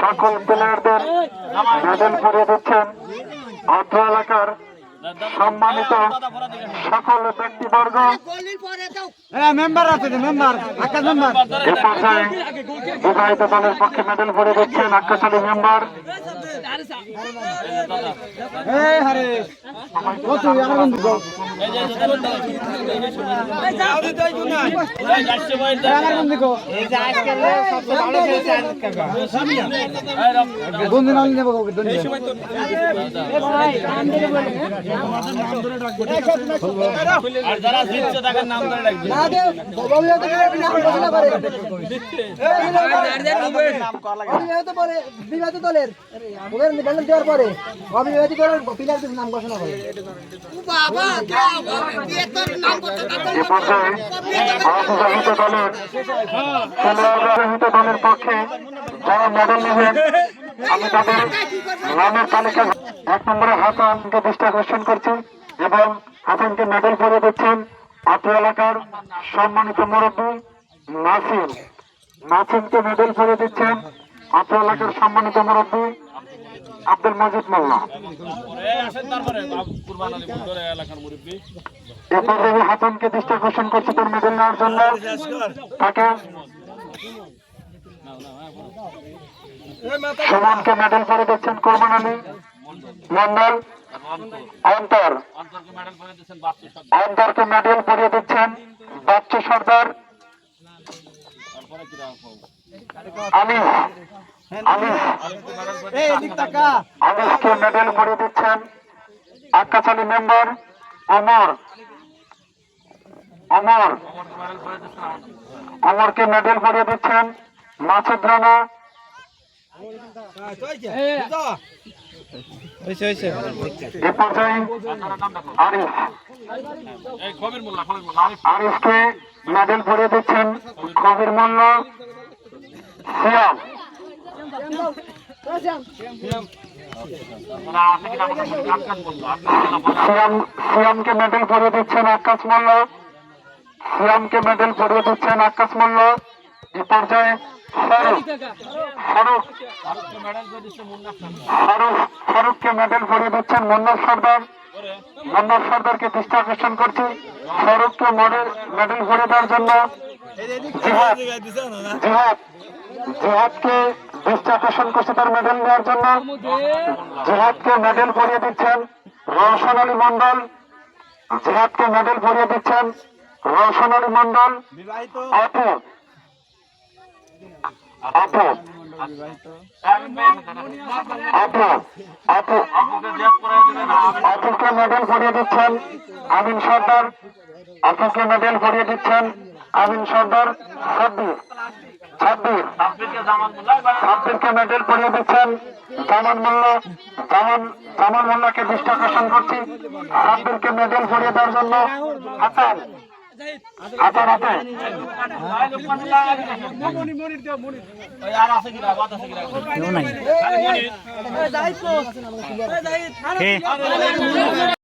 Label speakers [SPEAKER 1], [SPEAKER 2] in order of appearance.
[SPEAKER 1] সকল প্লেয়ারদের মেডেল পরিয়ে দিচ্ছেন অত্র এলাকার সম্মানিত সকল ব্যক্তিবর্গ। বিবাহিত দলের পক্ষে মেডেল পরিয়ে দিচ্ছেন আক্কাস আলী মেম্বার।
[SPEAKER 2] আর যারা জিতছে তাদের নাম ধরে রাখবে
[SPEAKER 3] বিবাহিত দলের দেওয়ার পরে অবিবাহিত দলের প্লেয়ারদের নাম ঘোষণা করে।
[SPEAKER 1] দলের পক্ষে যারা মেডেল নেবেন আমি তাদের নামের তালিকা 1 নম্বরে হাসানকে দৃষ্টি আকর্ষণ করছি এবং হাসানকে মেডেল পরিয়ে দিচ্ছেন অত্র এলাকার সম্মানিত মুরব্বী নাসিম। নাসিমকে মেডেল পরিয়ে দিচ্ছেন অত্র এলাকার সম্মানিত মুরব্বী আব্দুল মজিদ মোল্লা। এরপরে হাসানকে দৃষ্টি আকর্ষণ করছি তার মেডেল নেওয়ার জন্য। তাকে সুমনকে মেডেল পরিয়ে দিচ্ছেন কোরবান আলী মন্ডল। অন্তরকে মেডেল পরিয়ে দিচ্ছেন বাচ্চু সর্দার। আনিসকে মেডেল পরিয়ে দিচ্ছেন আক্কাস আলী মেম্বার। অমরকে মেডেল পরিয়ে দিচ্ছেন মাসুদ রানা। আরিফকে মেডেল পরিয়ে দিচ্ছেন কবির মোল্লা। সিয়ামকে মেডেল পরিয়ে দিচ্ছেন আক্কাস মোল্লা। এই পর্যায়ে ফারুককে মেডেল পরিয়ে দিচ্ছেন মন্নার সর্দার। সর্দারকে দৃষ্টি আকর্ষণ করছি ফারুককে মেডেল পরিয়ে দেওয়ার জন্য জিহাদকে দৃষ্টি আকর্ষণ করছে তার মেডেল নেওয়ার জন্য। জিহাদকে মেডেল পরিয়ে দিচ্ছেন রওশন আলী মন্ডল। আপুকে মেডেল পরিয়ে দিচ্ছেন আমিন সর্দার। সাব্বিরকে মেডেল পরিয়ে দিচ্ছেন জামান মোল্লাকে দৃষ্টি আকর্ষণ করছি সাব্বিরকে মেডেল পরিয়ে দেওয়ার জন্য হাসান।